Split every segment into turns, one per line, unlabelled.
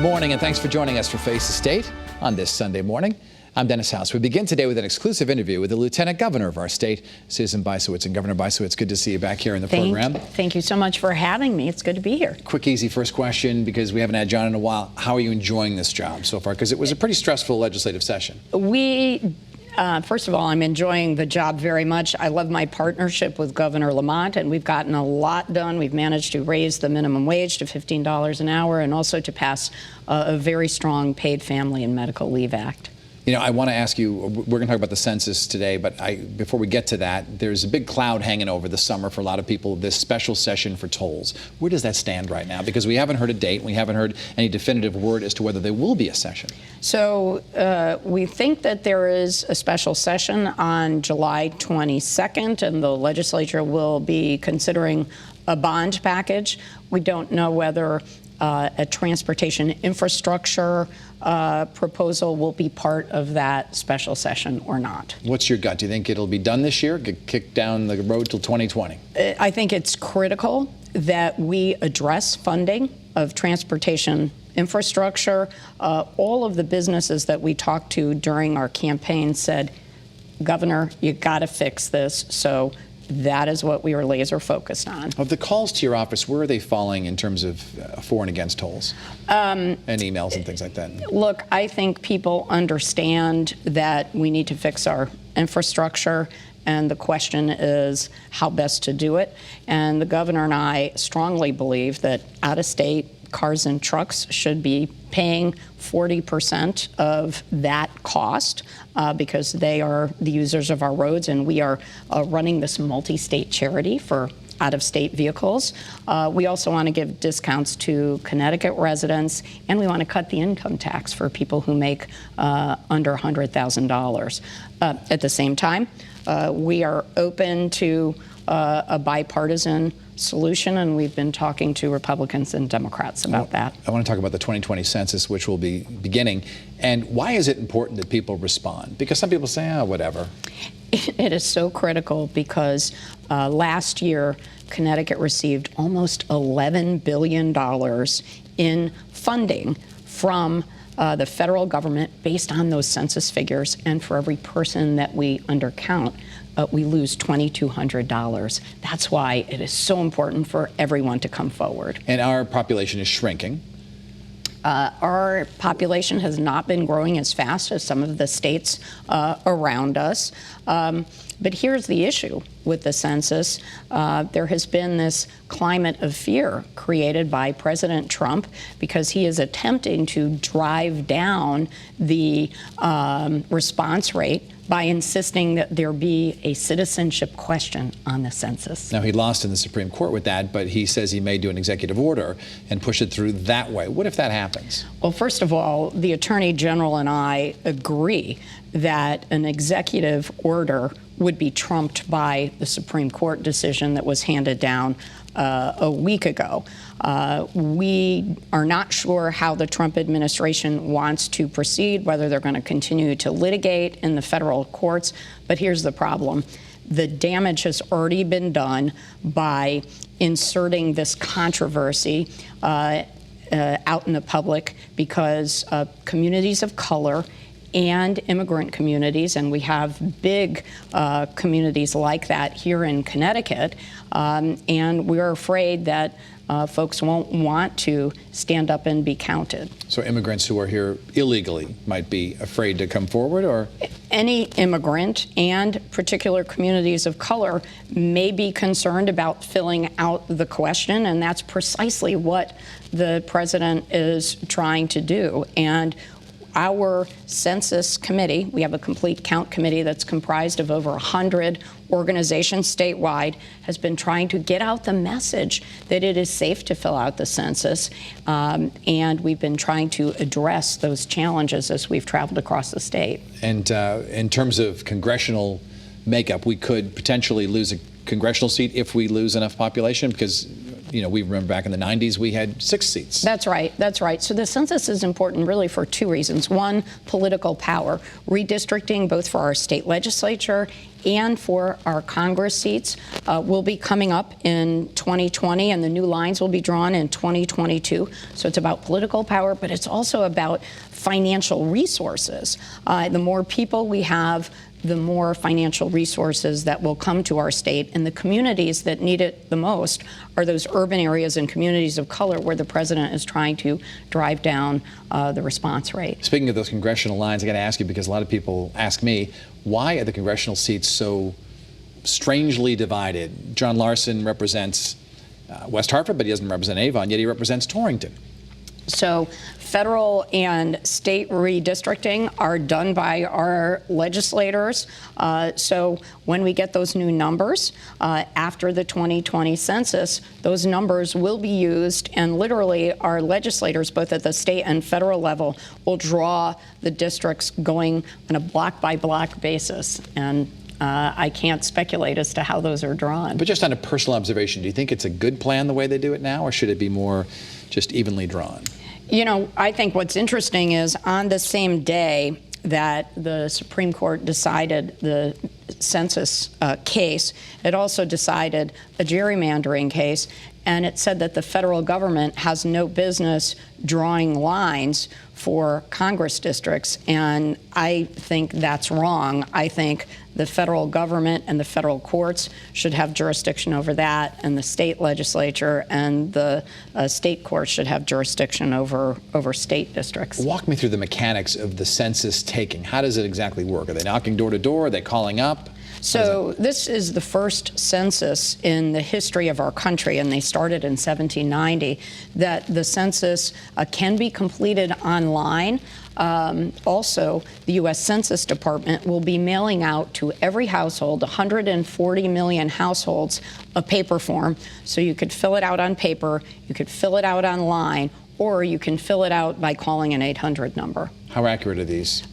morning, and thanks for joining us for Face the State on this Sunday morning. I'm Dennis House. We begin today with an exclusive interview with the Lieutenant Governor of our state, Susan Bysiewicz. And Governor Bysiewicz, good to see you back here in the program.
Thank you so much for having me. It's good to be here.
Quick, easy first question, because we haven't had John in a while. How are you enjoying this job so far? Because it was a pretty stressful legislative session.
First of all, I'm enjoying the job very much. I love my partnership with Governor Lamont, and we've gotten a lot done. We've managed to raise the minimum wage to $15 an hour and also to pass a very strong Paid Family and Medical Leave Act.
You know, I want to ask you, we're going to talk about the census today, but before we get to that, there's a big cloud hanging over the summer for a lot of people, this special session for tolls. Where does that stand right now? Because we haven't heard a date, we haven't heard any definitive word as to whether there will be a session.
So we think that there is a special session on July 22nd, and the legislature will be considering a bond package. We don't know whether a transportation infrastructure proposal will be part of that special session or not.
What's your gut? Do you think it'll be done this year, get kicked down the road till 2020?
I think it's critical that we address funding of transportation infrastructure. All of the businesses that we talked to during our campaign said, Governor, you got to fix this. So that is what we are laser focused on.
Of the calls to your office, where are they falling in terms of for and against tolls? And emails and things like that?
Look, I think people understand that we need to fix our infrastructure, and the question is how best to do it. And the governor and I strongly believe that out-of-state cars and trucks should be paying 40% of that cost because they are the users of our roads, and we are running this multi-state charity for out-of-state vehicles. We also want to give discounts to Connecticut residents, and we want to cut the income tax for people who make under $100,000. At the same time, we are open to a bipartisan solution, and we've been talking to Republicans and Democrats about that.
I want to talk about the 2020 census, which will be beginning. And why is it important that people respond? Because some people say, oh, whatever.
It is so critical because last year, Connecticut received almost $11 billion in funding from the federal government based on those census figures, and for every person that we undercount, we lose $2,200. That's why it is so important for everyone to come forward.
And our population is shrinking.
Our population has not been growing as fast as some of the states around us. But here's the issue with the census. There has been this climate of fear created by President Trump because he is attempting to drive down the response rate by insisting that there be a citizenship question on the census.
Now, he lost in the Supreme Court with that, but he says he may do an executive order and push it through that way. What if that happens?
Well, first of all, the Attorney General and I agree that an executive order would be trumped by the Supreme Court decision that was handed down a week ago. We are not sure how the Trump administration wants to proceed, whether they're going to continue to litigate in the federal courts. But here's the problem. The damage has already been done by inserting this controversy out in the public because communities of color and immigrant communities, and we have big communities like that here in Connecticut, and we're afraid that folks won't want to stand up and be counted.
So immigrants who are here illegally might be afraid to come forward, or?
Any immigrant and particular communities of color may be concerned about filling out the question, and that's precisely what the president is trying to do. And our census committee, we have a complete count committee that's comprised of over 100 organizations statewide, has been trying to get out the message that it is safe to fill out the census. And we've been trying to address those challenges as we've traveled across the state.
And in terms of congressional makeup, we could potentially lose a congressional seat if we lose enough population, because we remember back in the 90s, we had 6 seats.
That's right. That's right. So the census is important really for 2 reasons. One, political power. Redistricting both for our state legislature and for our Congress seats will be coming up in 2020, and the new lines will be drawn in 2022. So it's about political power, but it's also about financial resources. The more people we have, the more financial resources that will come to our state. And the communities that need it the most are those urban areas and communities of color where the president is trying to drive down the response rate.
Speaking of those congressional lines, I got to ask you, because a lot of people ask me, why are the congressional seats so strangely divided? John Larson represents West Hartford, but he doesn't represent Avon, yet he represents Torrington.
So federal and state redistricting are done by our legislators. So when we get those new numbers after the 2020 census, those numbers will be used, and literally our legislators, both at the state and federal level, will draw the districts going on a block-by-block basis. And I can't speculate as to how those are drawn.
But just on a personal observation, do you think it's a good plan the way they do it now, or should it be more just evenly drawn?
I think what's interesting is on the same day that the Supreme Court decided the census case, it also decided a gerrymandering case, and it said that the federal government has no business drawing lines for Congress districts, and I think that's wrong. I think the federal government and the federal courts should have jurisdiction over that, and the state legislature and the state courts should have jurisdiction over state districts.
Walk me through the mechanics of the census taking. How does it exactly work? Are they knocking door to door? Are they calling up?
So this is the first census in the history of our country, and they started in 1790, that the census can be completed online. Also, the U.S. Census Department will be mailing out to every household, 140 million households, a paper form. So you could fill it out on paper, you could fill it out online, or you can fill it out by calling an 800 number.
How accurate are these?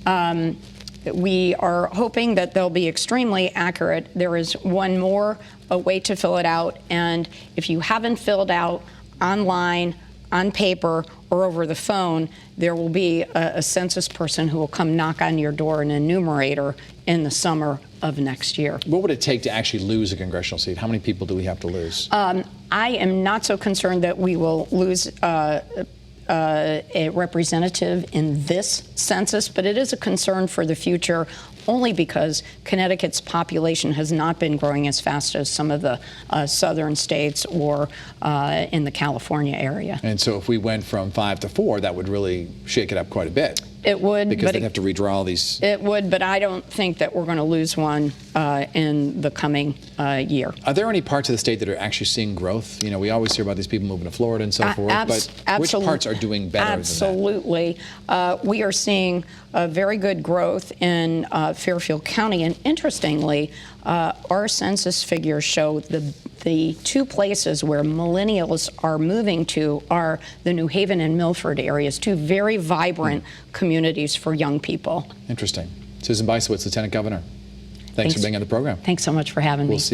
We are hoping that they'll be extremely accurate. There is one more way to fill it out, and if you haven't filled out online, on paper, or over the phone, there will be a census person who will come knock on your door, an enumerator, in the summer of next year.
What would it take to actually lose a congressional seat? How many people do we have to lose?
I am not so concerned that we will lose a representative in this census, but it is a concern for the future, only because Connecticut's population has not been growing as fast as some of the southern states or in the California area.
And so if we went from 5 to 4, that would really shake it up quite a bit.
It would.
Because they'd have to redraw all these.
It would, but I don't think that we're going to lose one in the coming year.
Are there any parts of the state that are actually seeing growth? We always hear about these people moving to Florida and so forth, but which parts are doing better than that?
Absolutely. We are seeing very good growth in Fairfield County, and interestingly, our census figures show the 2 places where millennials are moving to are the New Haven and Milford areas, 2 very vibrant communities for young people.
Interesting. Susan Bysiewicz, Lieutenant Governor. Thanks for being on the program.
Thanks so much for having me.